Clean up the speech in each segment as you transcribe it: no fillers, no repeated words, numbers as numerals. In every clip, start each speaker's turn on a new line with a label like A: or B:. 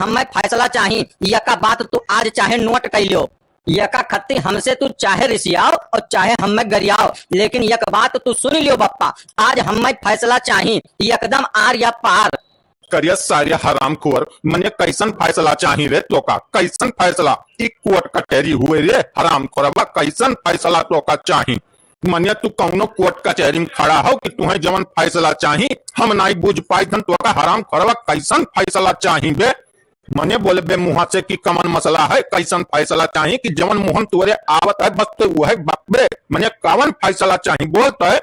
A: हमें फैसला चाहिए। यका बात तू आज चाहे नोट कर लियो। यका खत्ती हमसे तू चाहे रिसियाओ और चाहे हमें गरियाओ, लेकिन यक बात तू सुन लियो बप्पा, आज हमें फैसला चाहिए एकदम आर या पार।
B: करिया सारिया हराम खोर मने कैसन फैसला चाही रे तोका? कैसन फैसला? ई कोर्ट कचहरी हुए रे हराम खोरबा, कैसन फैसला तोका चाही? मने तू कौनो कोर्ट कचहरी में खड़ा हो कि तुम्हें जवन फैसला चाही हम नहीं बुझ पाई धन तोका हराम खोरबा, कैसन फैसला चाही बे? मने बोले बे मुहा से कि कमन मसला है, कैसन फैसला चाही कि जवन मुहन तुरे आवत है बस तो वह बकबे। मने कवन फैसला चाही बोलता है?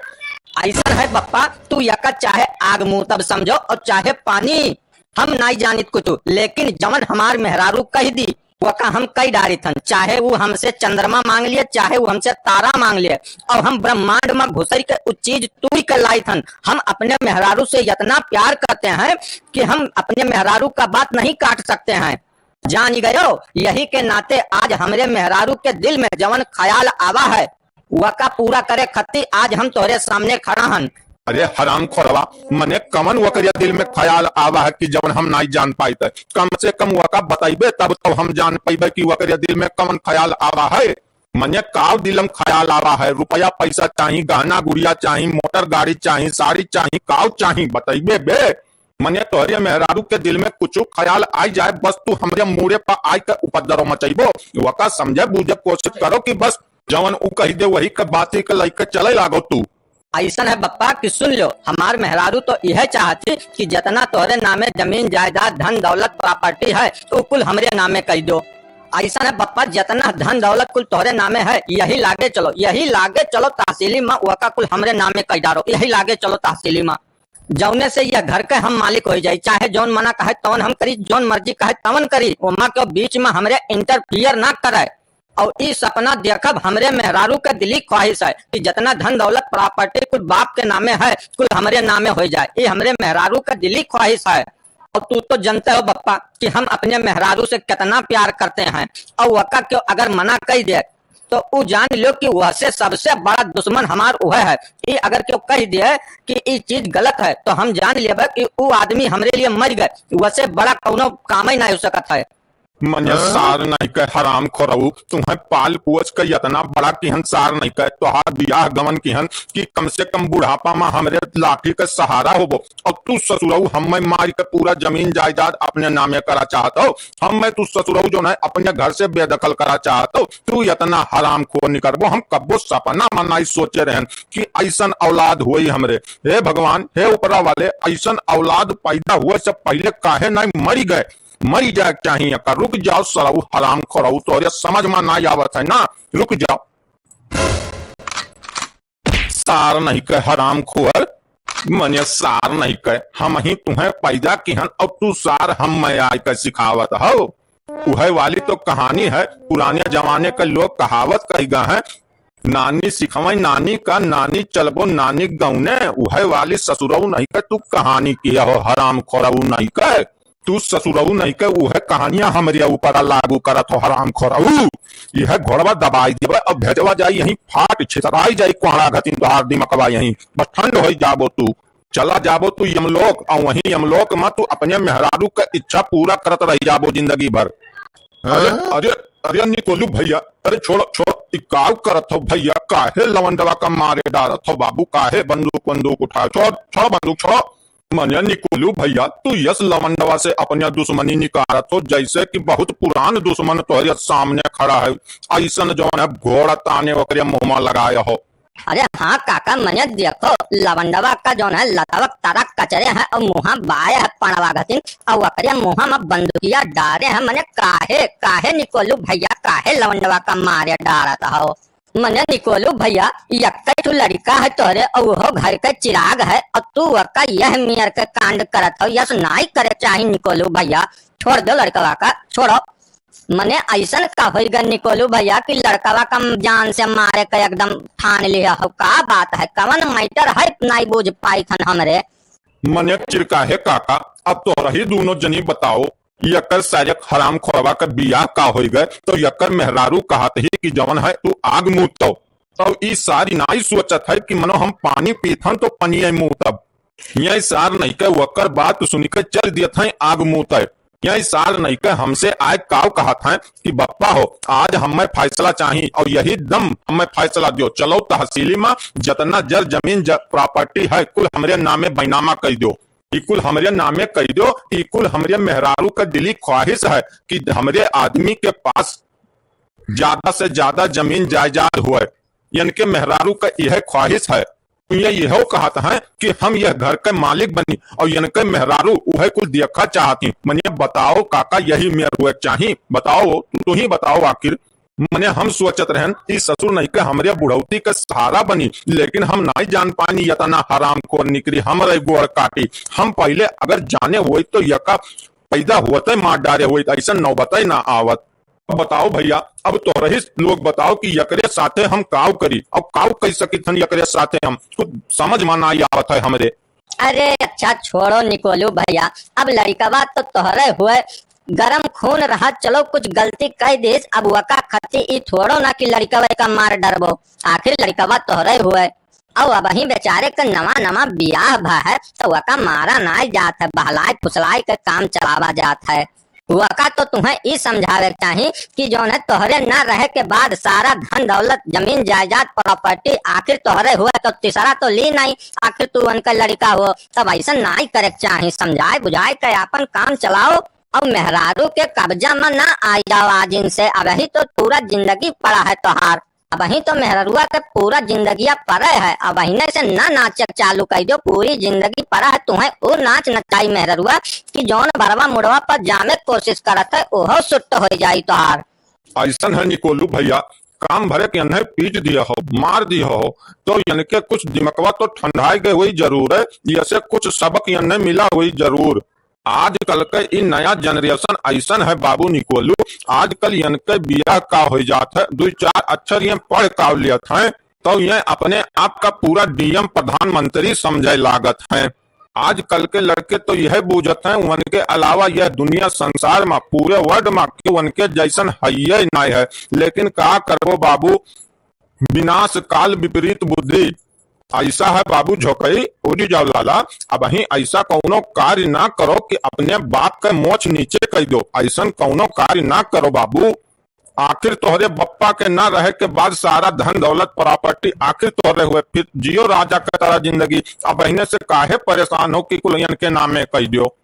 A: ऐसा है बप्पा, तू यका चाहे आग मुंह तब समझो और चाहे पानी, हम नहीं जानित कुछ, लेकिन जवन हमार मेहरारू कह दी वका हम कई डारी थन। चाहे वो हमसे चंद्रमा मांग लिए, चाहे वो हमसे तारा मांग लिए, और हम ब्रह्मांड में घुसर के उस चीज तू कर लाई थन। हम अपने मेहरारू से इतना प्यार करते हैं कि हम अपने मेहरारू का बात नहीं काट सकते हैं। जान गयो, यही के नाते आज हमारे मेहरारू के दिल में जवन ख्याल आवा है वका पूरा करे खत्ती आज हम तोहरे सामने खड़ा हन।
B: अरे हराम खोरवा, मने कमन वकरिया दिल में ख्याल आवा है कि जवन हम नहीं जान पाई थे? कम से कम वका बताइबे तब तो हम जान पाइबे कि वकरिया दिल में कमन ख्याल आवा है। मने काव दिल में ख्याल आवा है? रुपया पैसा चाहिए, गहना गुड़िया चाहिए, मोटर गाड़ी चाहिए, साड़ी चाहिए, काव चाहिए बताइबे बे? मने तोहरे मेहरारू के दिल में कुछ ख्याल आई जाए बस तू हमरे मुड़े पर आई के उपद्रव मचाइबो। वका समझे बूझे कोशिश करो कि बस जवन उ कही दे वही के बात के लइके चले लागो तू।
A: ऐसा है बप्पा कि सुन लो, हमार मेहरारू तो यह चाहती कि जितना तोहरे नामे जमीन जायदाद धन दौलत प्रॉपर्टी है तो कुल हमरे नामे कह दो। ऐसा है बप्पा, जितना धन दौलत कुल तोहरे नामे है यही लागे चलो तहसीली माँ वका कुल हमरे नामे कह डारो, यही लागे चलो तहसीली माँ। जौने से यह घर के हम मालिक हो जाये, चाहे जौन मना कहे तवन हम करी, जौन मर्जी कहे तवन करी, वहाँ के बीच में हमरे इंटरफियर ना करे। और ये सपना देखब हमरे मेहरारू के दिली ख्वाहिश है कि जितना धन दौलत प्रॉपर्टी कुल बाप के नामे है कुल हमरे नामे हो जाए, ये हमरे मेहरारू का दिली ख्वाहिश है। और तू तो जानते हो बप्पा कि हम अपने मेहरारू से कितना प्यार करते हैं, और वका क्यों अगर मना कह दे तो वो जान लो कि वह से सबसे बड़ा दुश्मन हमार वह है। ये अगर क्यों कह दे कि ये चीज गलत है तो हम जान लेबे कि वो आदमी हमरे लिए मर गए, वैसे बड़ा कौनो काम ही नहीं हो सकता है।
B: मने सार नहीं कह हराम खोरऊ, तुम्हें पाल पोछ के इतना बड़ा किहन सार नहीं कह, तुहार बियाह गमन किहन कि कम से कम बुढ़ापा में हमरे लाठी के सहारा होबो, और तू ससुरऊ हमें मार के पूरा जमीन जायदाद अपने नामे करा चाहत हो। हम तू ससुरऊ जो है अपने घर से बेदखल करा चाहत हो। तू इतना हराम खोर निकलबो, हम कब्बो सपना में नहीं सोचे रहन कि ऐसन औलाद हुई हमरे। हे भगवान, हे ऊपरा वाले, ऐसन औलाद पैदा हुए से पहले काहे नहीं मरी गए? मरी जाए चाहिए का। रुक जाओ सराऊ हराम खोराऊ, तो समझ में ना आवत है ना, रुक जाओ। सार नहीं कह हराम खोर, मने सार नहीं कह, हम ही तुम्हें पैदा किहन और तू सार हम मैं आय कर सिखावत हो। उहे वाली तो कहानी है, पुराने जमाने के लोग कहावत कही गए हैं, नानी सिखवाई नानी का, नानी चलबो नानी गौने। उहे वाली ससुरऊ नहीं कह, तू कहानी किया हो हराम खोराऊ नहीं कह, तू ससुरऊ नहीं के वह कहानियां हमारे ऊपर लागू करत हो हराम खोरऊ। यह घोड़वा दबाई देवे और भेजवा जाए यहीं फाट छितराई जाए कोहरा घतिन तोहार दिमकवा यहीं बस ठंड हो जाबो तू, चला जाबो तू यमलोक, और वहीं यमलोक में तू अपने मेहरारू का इच्छा पूरा करत रह जाबो जिंदगी भर। अरे अरे अरे निकोलू भैया, अरे छोड़ छोड़ इकाव करत हो भैया, काहे लवंडवा का मारे डारत हो बाबू, काहे बंदूक बंदूक उठा, छोड़ छोड़ बंदूक छोड़। मनिया निकोलू भैया, तू यस लवंडवा से अपने दुश्मनी निकारत हो जैसे कि बहुत पुरान दुश्मन तोहरे सामने खड़ा है, ऐसन जो है घोड़ा ताने वकरे मुंह में लगाया हो।
A: अरे हाँ काका, मैंने देखो लवंडवा का जो है लतावक तारा कचरे हैं और मुहा बाए है पड़वा घतिन, और वकरे मुहा में बंदूकिया डारे हैं। मैंने काहे काहे निकोलू भैया, काहे लवंडवा का मारे डारत हो? मने निकोलू भैया, यक्का लड़का है तोरे और वो घर के चिराग है, और तू वक्का यह मियर के कांड करत हो, यस नहीं करे चाहिए निकोलू भैया, छोड़ दो लड़कवा का, छोड़ो। मने ऐसा का होगा निकोलू भैया कि लड़कवा का जान से मारे का एकदम ठान लिया हो? का बात है, कवन मैटर है नहीं बुझ पाई थन हमरे।
B: मने चिरका है काका, अब तो रही दोनों जनी बताओ, यकर साजक हराम खोरवा का बियाह का हो गए तो यकर मेहरारू कहत ही कि जवन है तू आग मुतव, तो ई सारी नाई सोचत है कि मनो हम पानी पीथन तो पनिये मुतब। यह सार नहीं के वकर बात सुन के चल दियत है आग मुतय। यही सार नहीं के हमसे आए काव कहा था कि बप्पा हो आज हमें फैसला चाहिए और यही दम हमें फैसला दियो। चलो तहसीली में जितना जर जमीन प्रॉपर्टी है कुल हमरे नामे बैनामा कर दो, कुल हमरे नामे कर दो। कुल हमरे मेहरारू का दिली ख्वाहिश है कि हमरे आदमी के पास ज्यादा से ज्यादा जमीन जायदाद हुए, यानी के मेहरारू का यह ख्वाहिश है। ये यहो कहता है कि हम यह घर के मालिक बनी और इनके मेहरारू वह कुल देखा चाहती। मने बताओ काका यही मेरे हुए चाहिए, बताओ तू ही बताओ आखिर। मने हम सोचत रहन कि ससुर नहीं के हमरे बुढ़ौती के सहारा बनी, लेकिन हम नहीं जान पानी इतना हराम को निकली हमरे गोड़ काटी। हम पहले अगर जाने हुई तो यका पैदा होते मार डारे हुई ऐसा नौबत ना आवत। बताओ भैया अब तो रही लोग बताओ कि यकरे साथे हम काव करी और काव कह सकी थन यकरे साथे हम कुछ समझ में ना आवत है हमरे।
A: अरे अच्छा छोड़ो निकोलू भैया, अब लड़का बात तो तोहरे हुए गरम खून रहा, चलो कुछ गलती कह देस अब वका खती ई थोड़ो ना कि लड़का मार डरबो। आखिर लड़का बात तोहरे हुए और अब ही बेचारे का नवा नवा बियाह भा है तो वका मारा ना जात है, बहलाए फुसलाए के काम चलावा जात है। वका तो तुम्हें ई समझावे चाहिए कि जो है तोहरे न रहे के बाद सारा धन दौलत जमीन जायदाद प्रॉपर्टी आखिर तोहरे हुआ तो तीसरा तो ली नहीं, आखिर तू उनका लड़का हो तब ऐसा नहीं करे चाहिए। समझाए बुझाए के अपन काम चलाओ और मेहरारू के कब्जा में ना आ जाओ आज इनसे। अब ही तो पूरा जिंदगी पड़ा है तोहार, अब ही तो मेहरुआ के पूरा जिंदगिया पड़ा है। अब अहीने से ना नाचक चालू कर दो, पूरी जिंदगी पड़ा है तुम्हें वो नाच नचाई मेहरुआ कि जौन बरवा मुड़वा पर जाने की कोशिश करत है ओहो सुट्ट हो जाई तोहार।
B: ऐसा है निकोलू भैया, काम भरे के अन्हे पीट दिया हो मार दिया हो तो इनके कुछ दिमकवा तो ठंडाई गई हुई जरूर है, जैसे कुछ सबक इन्हें मिला हुई जरूर। आजकल के इ नया जनरेशन ऐसा है बाबू निकोलू, आजकल इनके बियाह का हो जाता है, दो चार अक्षर ये पढ़ का लियत है तो ये अपने आप का पूरा डीएम प्रधानमंत्री समझे लागत है। आजकल के लड़के तो यह बूझत हैं उनके अलावा यह दुनिया संसार में पूरे वर्ल्ड में उनके जैसन है नहीं है। लेकिन का करो बाबू, विनाश काल विपरीत बुद्धि ऐसा है बाबू झोंकई उड़ी जाओ लाला। अब ही ऐसा कौनो कार्य ना करो कि अपने बाप का मोछ नीचे कर दो, ऐसा कौनो कार्य ना करो बाबू। आखिर तोहरे बप्पा के ना रहे के बाद सारा धन दौलत प्रॉपर्टी आखिर तोहरे हुए, फिर जियो राजा का तरह जिंदगी। अब बहने से काहे परेशान हो कि कुल के नामे कह दो।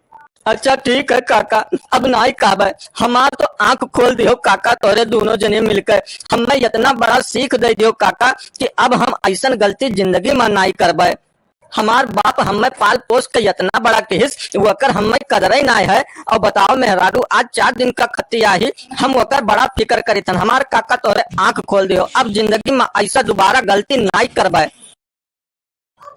A: अच्छा ठीक है काका, अब नाई कहबे हमार तो आंख खोल दियो काका, तोरे दोनों जने मिलकर हमें इतना बड़ा सीख दे दियो काका कि अब हम ऐसा गलती जिंदगी में नाई करबे। हमार बाप हमें पाल पोस के इतना बड़ा केस वकर हमें कदर ना है। और बताओ मेहरारू आज 4 दिन का खतिया ही हम वकर बड़ा फिक्र करी थन। हमार काका तोरे आंख खोल दियो, अब जिंदगी में ऐसा दोबारा गलती नाई करबे।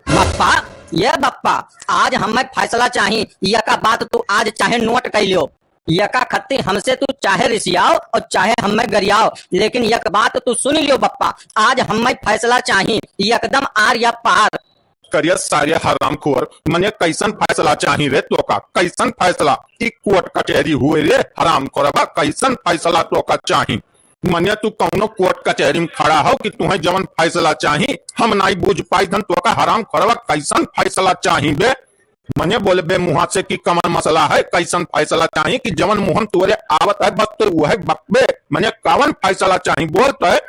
A: बप्पा ये बप्पा आज हमें फैसला चाहिए, यह का बात तू आज चाहे नोट कर लियो। यह का खत्ती हमसे तू चाहे रिसियाओ और चाहे हमें गरियाओ, लेकिन यह बात तू सुन लियो बप्पा, आज हमें फैसला चाहिए एकदम आर या पार।
B: करिए सारे हराम खोर, मने कैसन फैसला चाहिए रे तो का, कैसन फैसला की कोर्ट कचहरी हुए रे हराम खोरबा, कैसन फैसला तो का चाहिए। मने तू कौनो कोर्ट कचहरी में खड़ा हो कि तुम्हें जवन फैसला चाहिए हम नहीं बुझ पाई धन तो का हराम खोरबा, कैसन फैसला चाहिए बे। मने बोले बे मुहा से कि कमन मसला है, कैसन फैसला चाहिए कि जवन मुहन तुरे आवत है बस तो वह बकबे। मने कवन फैसला चाहिए बोलते है।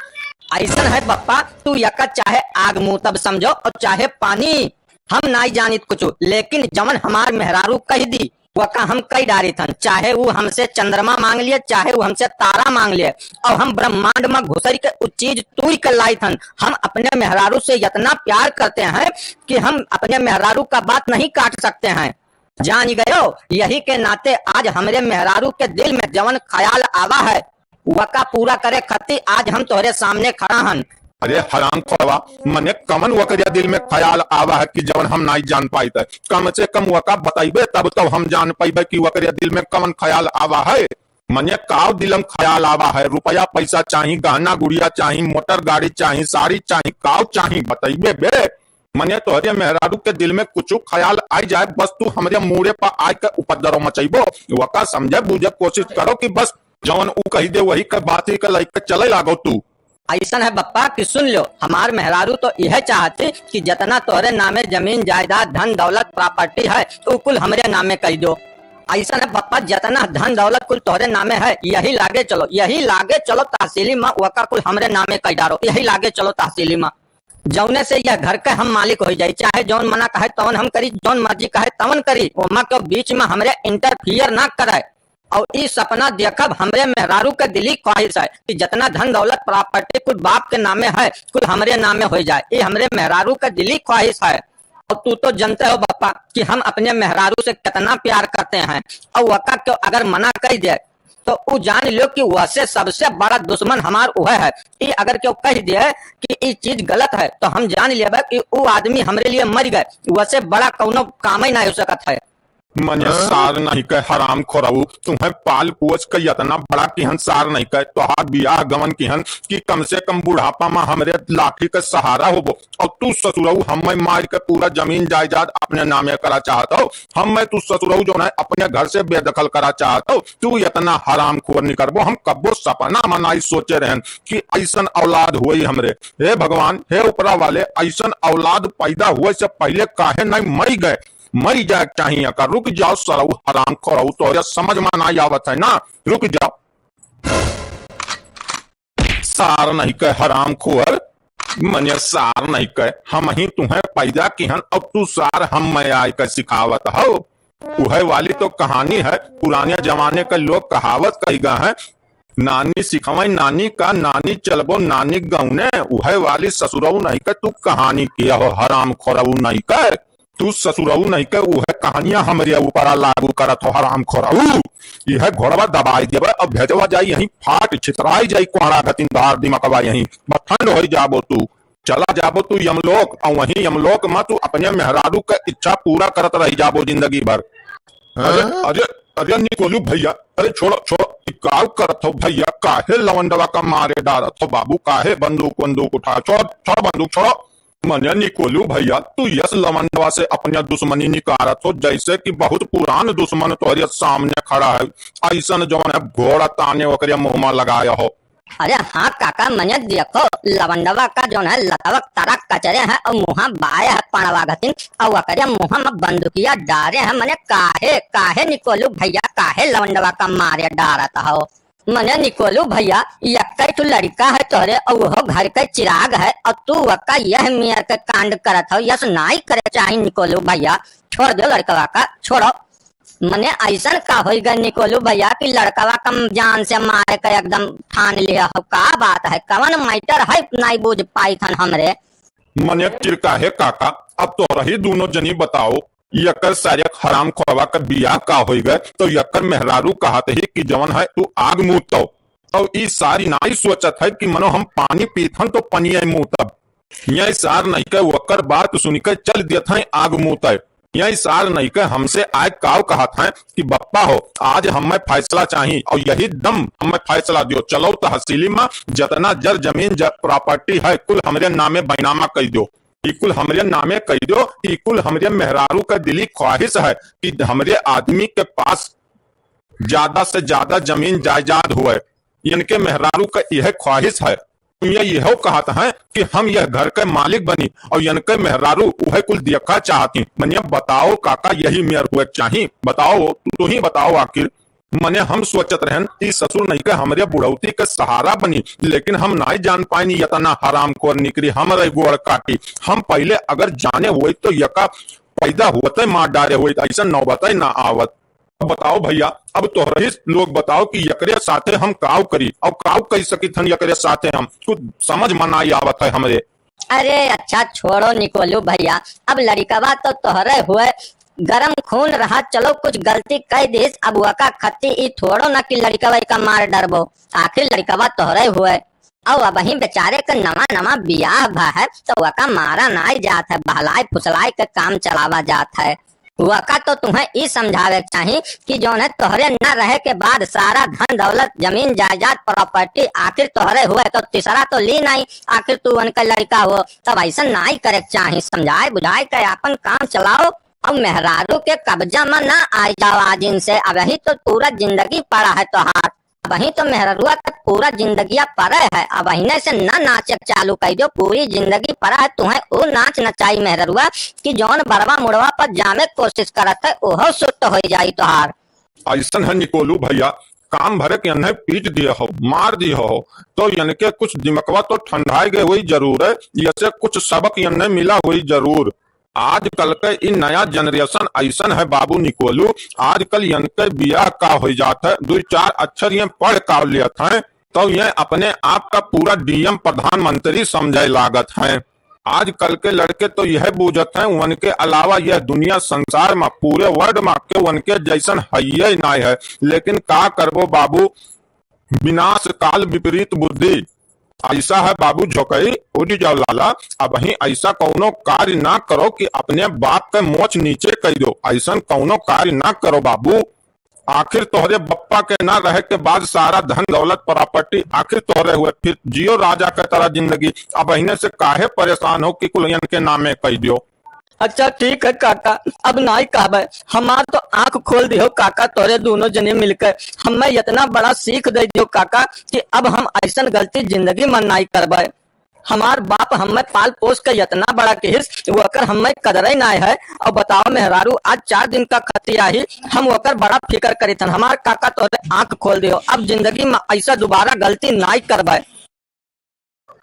A: ऐसा है बप्पा तू यका चाहे आग मुंह तब समझो और चाहे पानी, हम नहीं जानित कुछ, लेकिन जवन हमार मेहरारू कह दी वका हम कई डारी थन। चाहे वो हमसे चंद्रमा मांग लिए, चाहे वो हमसे तारा मांग लिए, और हम ब्रह्मांड में घुसर के उस चीज तूरी कर लाई थन। हम अपने मेहरारू से इतना प्यार करते हैं कि हम अपने मेहरारू का बात नहीं काट सकते हैं, जान गयो। यही के नाते आज हमारे मेहरारू के दिल में जवन ख्याल आवा है वका पूरा करे खती आज हम तोहरे सामने खड़ा हन।
B: अरे हराम खोरवा, मने कमन वकरिया दिल में ख्याल आवा है कि जवन हम नहीं जान पाई थे, कम से कम वका बताइबे तब तो हम जान पाइबे कि वकरिया दिल में कमन ख्याल आवा है। मने काव दिलम ख्याल आवा है, रुपया पैसा चाहिए, गहना गुड़िया चाहिए, मोटर गाड़ी चाहिए, साड़ी चाहिए, काव चाहिए बताइबे बे। मने तोहरे मेहरारू के दिल में कुछ ख्याल आई जाए बस तू हमारे मुड़े पर आय के उपद्रव मचाइबो। वका समझे बुझे कोशिश करो कि बस जवन ऊ कही दे वही का बात ही का लाइक चले लागो तू।
A: ऐसा है बप्पा कि सुन लो, हमार मेहरारू तो यह चाहती कि जितना तोहरे नामे जमीन जायदाद धन दौलत प्रॉपर्टी है तो कुल हमरे नामे कर दो। ऐसा है पप्पा जितना धन दौलत कुल तोहरे नामे है यही लागे चलो तहसीली में वका कुल हमरे नामे कई डारो, यही लागे चलो तहसीली में। जौने से यह घर के हम मालिक हो जाए, चाहे जौन मना कहे तवन हम करी, जौन मर्जी कहे तवन करी, ओमा के बीच में हमरे इंटरफियर ना करे। और इस सपना देखब हमरे मेहरारू के दिली ख्वाहिश है कि जितना धन दौलत प्रॉपर्टी कुल बाप के नामे है कुल हमरे नामे हो जाए, ये हमरे मेहरारू के दिली ख्वाहिश है। और तू तो जानते हो बप्पा कि हम अपने मेहरारू से कितना प्यार करते हैं, और वका क्यों अगर मना कर दे तो वो जान लो कि वैसे सबसे बड़ा दुश्मन हमार वह है। ये अगर क्यों कह दे कि ये चीज गलत है तो हम जान लेबे कि वो आदमी हमरे लिए मर गए, वैसे बड़ा कौनो काम ही नहीं हो सकत है।
B: मने सार नहीं कह हराम खोराऊ, तुम्हें पाल पोस के इतना बड़ा किहन सार नहीं कह, तोहार बियाह गवन किहन कि कम से कम बुढ़ापा में हमरे लाठी के सहारा होबो, और तू ससुरऊ हमें मार के पूरा जमीन जायदाद अपने नामे करा चाहता हो। हम तू ससुरऊ जो है अपने घर से बेदखल करा चाहता हो, तू इतना हराम खोर नहीं करबो। हम कब्बो सपना मनाई सोचे रहन कि ऐसन औलाद हुई हमरे। हे भगवान, हे उपरा वाले, ऐसन औलाद पैदा हुए से पहले काहे नहीं मर गए, मरी जाए चाहिए का। रुक जाओ सरऊ हराम खोराऊ, तो समझ में ना आवत है ना, रुक जाओ। सार नहीं कह हराम खोर, मने सार नहीं कह, हम ही तुम्हें पैदा किहन और तू सार हम मैं आय कर सिखावत हो। उहे वाली तो कहानी है, पुराने जमाने के लोग कहावत कही गए हैं, नानी सिखवाई नानी का, नानी चलबो नानी गौने। उहे वाली ससुरऊ नहीं कर, तू कहानी किया हो हराम खोराऊ नहीं कर, तू ससुरऊ नहीं के वह कहानियां हमरे ऊपर लागू करत हो हराम खोराऊ। यह घोड़वा दबाई देवे अब भेजवा जाई यहीं फाट छितराई जाई कोहरा गतिन धार दिमकवा यहीं ठंड हो जाबो, तू चला जाबो तू यमलोक, और वहीं यमलोक में तू अपने मेहरारू का इच्छा पूरा करत रही जाबो जिंदगी भर। अरे अरे अरे निकोलू भैया, अरे छोड़ो छोड़ो, काल करत हो भैया, काहे लवंडवा का मारे डारत हो बाबू, काहे बंदूक बंदूक उठा, छोड़ छोड़ बंदूक छोड़ो। मने निकोलू भैया, तू यस लवंडवा से अपने दुश्मनी निकारत हो जैसे कि बहुत पुरान दुश्मन तोहरे सामने खड़ा है, ऐसा जो है घोड़ा ताने ओकरे मुंह में लगाया हो।
A: अरे हाँ काका, मने देखो लवंडवा का जो है लतवक तरक कचरे हैं और मुँह बाए है पणवा घतिन, और वकरे मुँह में बंदूकिया डारे हैं। मने काहे काहे निकोलू भैया, काहे लवंडवा का मारे डारत हो। मने निकोलू भैया, यक्का तू लड़का है तोहरे और वो घर के चिराग है, और तू वक्का यह मियाँ के कांड करत हो, यस नाई करे चाहे निकोलू भैया, छोड़ दो लड़कवा का, छोड़ो। मने ऐसा का हो गए निकोलू भैया कि लड़कवा कम जान से मारे का एकदम ठान लिया हो, का बात है, कवन मैटर है नहीं बुझ पाई थन हमरे।
B: मने चिरका है काका, अब तो रही दोनों जनी बताओ, यकर सारे हराम खोरवा का बियाह का हो गए तो यकर मेहरारू कहते ही कि जवन है तू आग मुँहतो, और ई सारी नाई सोचत है कि मनो हम पानी पीथन तो पनिया मुँहतब। यही सार नहीं के वकर बात सुनकर चल देते हैं आग मुँहते, यही सार नहीं के हमसे आय काव कहत है कि बप्पा हो आज हमें फैसला चाहिए, और यही दम हमें फैसला दियो, चलो तहसीली में जितना जर जमीन प्रॉपर्टी है कुल हमरे नामे बैनामा कर दो, इकुल हमरे नामे कह दो। इकुल हमरे मेहरारू का दिली ख्वाहिश है कि हमरे आदमी के पास ज्यादा से ज्यादा जमीन जायदाद हुए, इनके मेहरारू का यह ख्वाहिश है। यह कहता है कि हम यह घर के मालिक बनी और इनके मेहरारू वह कुल देखा चाहती। मने बताओ काका, यही मेयर हुए चाहिए, बताओ तू ही बताओ आखिर। मने हम सोचत रहन कि ससुर नहीं के हमरे बुढ़ौती के सहारा बनी, लेकिन हम नहीं जान पाई इतना हराम खोर निकली हमरे गोड़ काटी। हम पहले अगर जाने हुए तो यका पैदा होते मार डारे हुए, ऐसा नौबत ना आवत। बताओ भैया, अब तो रही लोग बताओ कि यकरे साथे हम काव करी और काव कही सकी थन यकरे साथे हम, कुछ समझ में ना आवत है हमरे।
A: अरे अच्छा छोड़ो निकोलू भैया, अब लड़कवा तो तोहरे हुए गरम खून रहा, चलो कुछ गलती कह दिस, अब वका खत्ती ई थोड़ो ना कि लड़कवा का मार डरबो, आखिर लड़कवा तोहरे हुए और अब वही बेचारे का नवा नवा बियाह भा है तो वका मारा ना जात है, बहलाई फुसलाई के काम चलावा जात है। वका तो तुम्हें ई समझावे चाहिए कि जो है तोहरे न रहे के बाद सारा धन दौलत जमीन जायदाद प्रॉपर्टी आखिर तोहरे हुए तो तीसरा तो ली नहीं, आखिर तू उनका लड़का हो, तब ऐसा नहीं करे चाहिए। समझाए बुझाए के अपन काम चलाओ और मेहरारू के कब्जा में न आ जाओ आज इनसे। अब यही तो पूरा जिंदगी पड़ा है तोहार, वही तो मेहरुआ का पूरा जिंदगिया पड़ा है, अब वही से न नाचे चालू कर दो, पूरी जिंदगी पड़ा है तुम्हें वो नाच नचाई मेहरुआ कि जौन बरवा मुड़वा पर जामे कोशिश करत है ओहो सुट हो जाई तोहार।
B: ऐसा है निकोलू भैया, काम भरे के अन्हे पीट दिए हो, मार दिए हो, तो इनके कुछ दिमकवा तो ठंडाई गए हुई जरूर है, जैसे कुछ सबक इन्हें मिला हुई जरूर। आजकल के इन नया जनरेशन ऐसा है बाबू निकोलू, आजकल इनके बियाह का हो जाता है, 2-4 अक्षर ये पढ़ का लेते हैं तो ये अपने आप का पूरा डीएम प्रधानमंत्री समझे लागत है। आजकल के लड़के तो यह बूझत हैं उनके अलावा यह दुनिया संसार में पूरे वर्ल्ड में के उनके जैसन है ना है, लेकिन का करबो बाबू, विनाश काल विपरीत बुद्धि। ऐसा है बाबू झोकई उड़ जाओ लाला, अब ही ऐसा कौनो कार्य ना करो कि अपने बाप के मोच नीचे कर दो, ऐसा कौनो कार्य ना करो बाबू। आखिर तोहरे बप्पा के ना रहे के बाद सारा धन दौलत प्रॉपर्टी आखिर तोहरे हुए, फिर जियो राजा के तरह जिंदगी, अब इन्हें से काहे परेशान हो कि कुल के नामे कह दियो।
A: अच्छा ठीक है काका, अब नाई कहबे, हमार तो आंख खोल दियो काका, तोरे दोनों जने मिलकर हमें इतना बड़ा सीख दे दियो काका कि अब हम ऐसा गलती जिंदगी में नाई करबे। हमार बाप हमें पाल पोस के इतना बड़ा केस वो अकर हमें कदर ना है, और बताओ मेहरारू आज 4 दिन का खतिया ही हम ओकर बड़ा फिकर करी थन। हमार काका तोरे आंख खोल दियो, अब जिंदगी में ऐसा दोबारा गलती नाई करबे।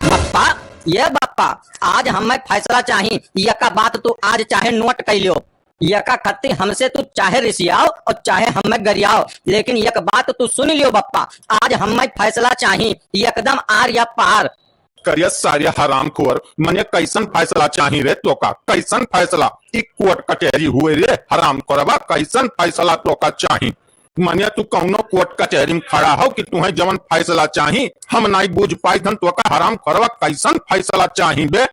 A: बापा ये बापा आज हमें फैसला चाहिए, ये का बात तू आज चाहे नोट कर लियो, ये का खत्ती हमसे तू चाहे रिसियाओ और चाहे हमें गरियाओ, लेकिन एक बात तू सुन लियो बप्पा, आज हमें फैसला चाहिए एकदम आर या पार।
B: करिया सारिया हराम खोर, मने कैसन फैसला चाहिए रे तो का, कैसन फैसला ई कोर्ट कचहरी हुए रे हराम खोरबा, कैसन फैसला तो का चाहिए, मने तू कौनो कोर्ट कचहरी में खड़ा हो कि तुम्हें जवन फैसला चाहिए हम नहीं बूझ पाई धन तो का हराम खोरबा, कैसन फैसला चाहिए बे,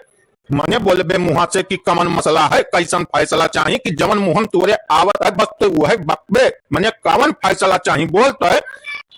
B: मने बोले बे मुहा से कि कमन मसला है, कैसन फैसला चाहिए कि जवन मुहन तोरे आवत है बस तो वो है बकबे, मने कवन फैसला चाहिए बोल तो है।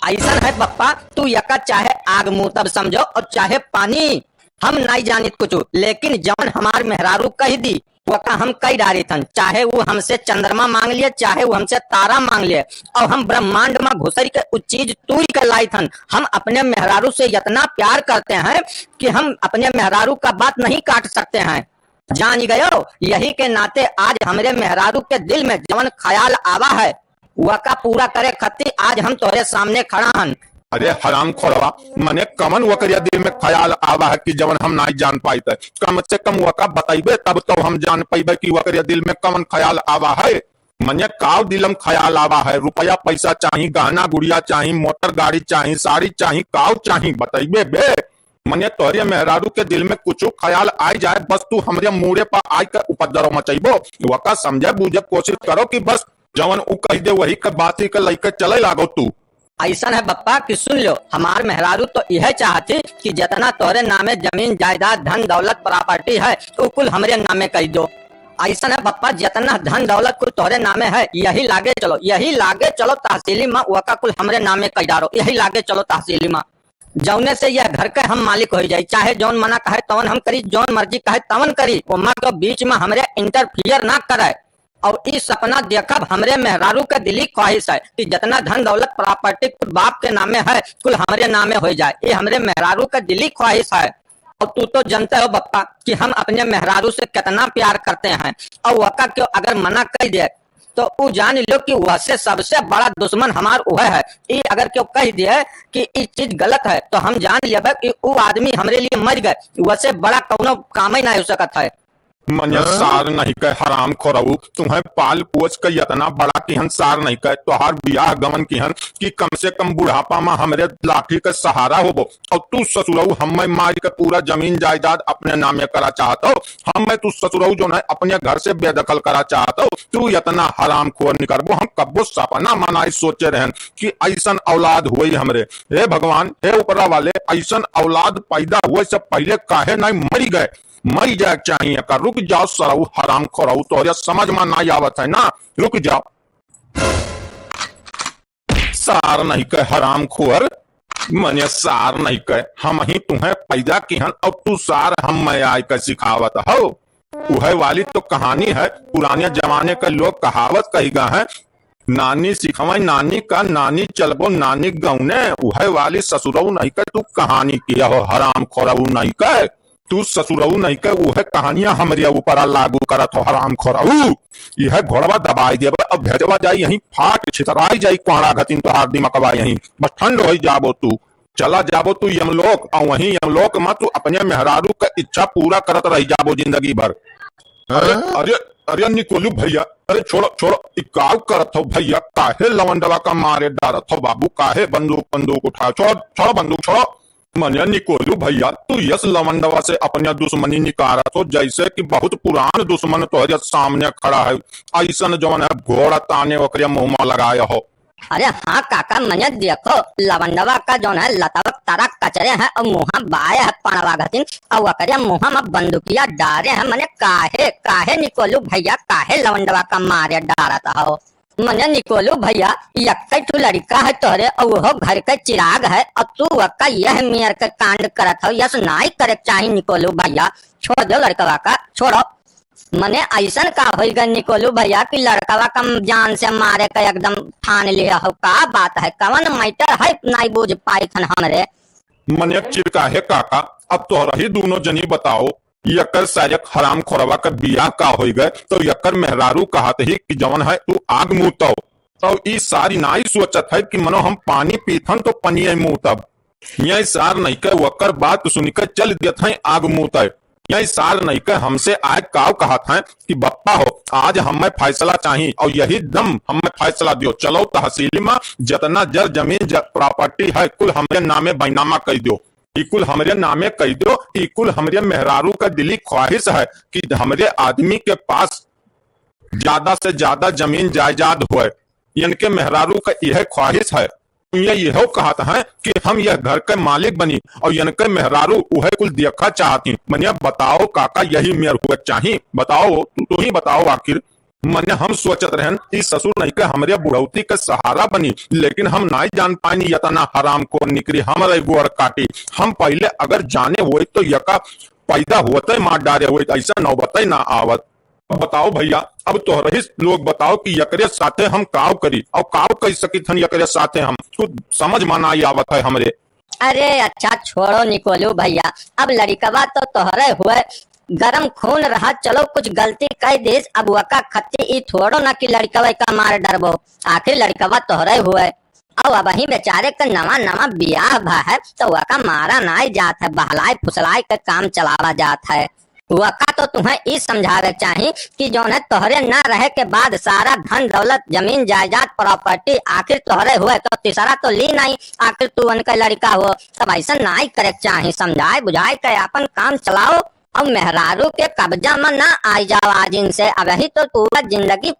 A: ऐसा है पप्पा, तू यका चाहे आग मुंह तब समझो और चाहे पानी, हम नहीं जानी कुछ, लेकिन जवन हमार मेहरारू कह दी वका हम कई डारी थन, चाहे वो हमसे चंद्रमा मांग लिए चाहे वो हमसे तारा मांग लिए, और हम ब्रह्मांड में घुसरी के उस चीज तूरी के लाई थन। हम अपने मेहरारू से इतना प्यार करते हैं कि हम अपने मेहरारू का बात नहीं काट सकते हैं, जान गयो। यही के नाते आज हमारे मेहरारू के दिल में जवन ख्याल आवा है वका पूरा करे खत्ती आज हम तोरे सामने खड़ा हन।
B: अरे हराम खोरवा, मने कमन वकरिया दिल में ख्याल आवा है कि जवन हम नहीं जान पाई थे, कम से कम वका बताइबे तब तो हम जान पाइबे कि वकरिया दिल में कमन ख्याल आवा है। मने काव दिलम ख्याल आवा है, रुपया पैसा चाहिए, गहना गुड़िया चाहिए, मोटर गाड़ी चाहिए, साड़ी चाहिए, काव चाहिए बताइबे बे। मने तोरे मेहरारू के दिल में कुछ ख्याल आई जाए बस तू हमरे मुड़े पर आई कर उपद्रव मचाइबो, वका समझे बूझे कोशिश करो कि बस जवन उ कह दे वही के बात ही के लेकर चले लागो तू।
A: ऐसा है बप्पा कि सुन लो, हमार मेहरारू तो यह चाहती कि जितना तोरे नामे जमीन जायदाद धन दौलत प्रॉपर्टी है तो कुल हमरे नामे कह दो। ऐसा है बप्पा जितना धन दौलत कुल तोरे नामे है यही लागे चलो तहसीली माँ वका कुल हमरे नामे कह डारो, यही लागे चलो तहसीली माँ, जौने से यह घर के हम मालिक हो जाये, चाहे जौन मना कहे तवन हम करी, जौन मर्जी कहे तवन करी, वो माँ के बीच में हमरे इंटरफियर ना करे। और इस सपना देखब हमरे मेहरारू के दिली ख्वाहिश है कि जितना धन दौलत प्रॉपर्टी कुल बाप के नामे है कुल हमरे नामे हो जाए, ये हमरे मेहरारू के दिली ख्वाहिश है। और तू तो जानते हो बप्पा कि हम अपने मेहरारू से कितना प्यार करते हैं, और वका क्यों अगर मना कर दे तो वो जान लो कि वह से सबसे बड़ा दुश्मन हमार वह है। ये अगर क्यों कह दिए कि ये चीज गलत है तो हम जान लेबे कि वो आदमी हमरे लिए मर गए, वह से बड़ा कौनो काम ही नहीं हो सकता है।
B: मने सार नहीं कह हराम खोरऊ, तुम्हें पाल पोछ के इतना बड़ा किहन सार नहीं कह, तोहार बियाह गमन किहन कि कम से कम बुढ़ापा में हमरे लाठी के सहारा होबो, और तू ससुरऊ हमें मार के पूरा जमीन जायदाद अपने नामे करा चाहत हो, हमें तू ससुरऊ जो है अपने घर से बेदखल करा चाहत हो, तू इतना हराम खोर निकलबो, हम कब्बो सपना मनाई सोचे रहन कि ऐसन औलाद हुई हमरे। हे भगवान, हे ऊपरा वाले, ऐसन औलाद पैदा हुए से पहले काहे नहीं मरी गए, मरी जाए चाहिए का। रुक जाओ सरऊ हराम खोरऊ, तो समझ में नहीं आवत है ना, रुक जाओ। सार नहीं कह हराम खोर, मने सार नहीं कह, हम ही तुम्हें पैदा किहन और तू सार हम मैं आय कर सिखावत हो। वह वाली तो कहानी है, पुराने जमाने के लोग कहावत कहीगा है, नानी सिखवाई नानी का, नानी चलबो नानी गौने। वह वाली ससुरऊ नहीं कह, तू कहानी किया हो हराम खोरऊ नहीं कह। तू ससुरऊ नहीं के वो है कहानियां हमारे ऊपर लागू करत हो हराम खोरऊ। यह घोड़वा दबाई दे अब भेजवा जाई यहीं फाट छितराई जाई कोहड़ा घतिन तो हार दिमकवा यहीं बस ठंड हो जाबो तू चला जाबो तू यमलोक और वहीं यमलोक में तू अपने मेहरारू का इच्छा पूरा करत रह जाबो जिंदगी भर। अरे अरे अरे निकोलू भैया अरे छोड़ो छोड़ो इकाव करत हो भैया काहे लवंडवा का मारे डारत हो बाबू काहे बंदूक बंदूक उठा छोड़ो छोड़ो बंदूक छोड़ो। मनिया निकोलू भैया तू यस लवंडवा से अपने दुश्मनी निकारत हो जैसे कि बहुत पुरान दुश्मन तोहरे सामने खड़ा है ऐसा जवन है घोड़ा ताने ओकरे मुंह में लगाया हो।
A: अरे हाँ काका मने देखो लवंडवा का जो है लतावक तारा कचरे है और मुहा बाए है पणवा घतिन और वकरे मुहा में बंदूकिया डारे है मने काहे काहे निकोलू भैया काहे लवंडवा का मारे डारत हो। मने निकोलू भैया यक्कै ठू लड़का है तोहरे और वो घर के चिराग है और तू वक्का यह मेयर के कांड करत हो यस नाई करे चाही निकोलू भैया छोड़ दो लड़कवा का छोड़ो। मने ऐसन का हो गए निकोलू भैया कि लड़कवा कम जान से मारे का एकदम ठान लिया हो का बात है कवन मैटर है नहीं बुझ पाई थन हमरे।
B: मने चिरका है काका अब तोहरा ही दोनों जनी बताओ यकर सारे हराम खोरवा का बियाह का हो गए तो यकर मेहरारू कहत ही कि जवन है तू आग मुँहतो तो ई सारी नाई सोचत है कि मनो हम पानी पीथन तो पनिये मुँह तब यह सार नहीं कर वकर बात सुनकर चल देत है आग मुँह यही सार नहीं कर हमसे आए काव कहा था कि बप्पा हो आज हमें फैसला चाहिए और यही दम हमें फैसला दियो चलो तहसील में जितना जर जमीन प्रॉपर्टी है कुल हमारे नामे बैनामा कर दो इकुल हमारे नामे कह दो इकुल हमारे मेहरारू का दिली ख्वाहिश है कि हमारे आदमी के पास ज्यादा से ज्यादा जमीन जायदाद हो इनके मेहरारू का यह ख्वाहिश है यह कहता है कि हम यह घर के मालिक बनी और इनके मेहरारू वह कुल देखा चाहती मनिया बताओ काका यही मेयर हुआ चाहिए बताओ तू ही बताओ आखिर। मन हम सोचत रहन कि ससुर नहीं के हमारे बुढ़ौती का सहारा बनी लेकिन हम नहीं जान पानी यतना हराम को निकली हमारे गोर काटी हम पहले अगर जाने हुए तो यका पैदा होते मार डारे हुए ऐसा नौबत ना आवत। बताओ भैया अब तोहरे लोग बताओ कि यकरे साथे हम काव करी और काव कह सकी थन यकरे साथे हम कुछ समझ माना आवत है हमरे।
A: अरे अच्छा छोड़ो निकोलू भैया अब लड़कवा तो तोहरे हुए गरम खून रहा चलो कुछ गलती कह देस अब वका खत्ती ई थोड़ो ना कि लड़कवा का मार डरबो आखिर लड़कवा तोहरे हुए अब वही बेचारे का नवा नवा बियाह भा है तो वका मारा नाई जात है बहलाए फुसलाए का काम चलावा जात है। वका तो तुम्हें ई समझावे चाहिए कि जो है तोहरे न रहे के बाद सारा धन दौलत जमीन जायदाद प्रॉपर्टी आखिर तोहरे हुए तो तीसरा तो ली नहीं आखिर तू उनका लड़का हो तब ऐसा नहीं करे चाहिए समझाए बुझाए के अपन काम चलाओ और मेहरारू के कब्जा में ना आई जाओ आज इनसे अब ही तो तू जिंदगी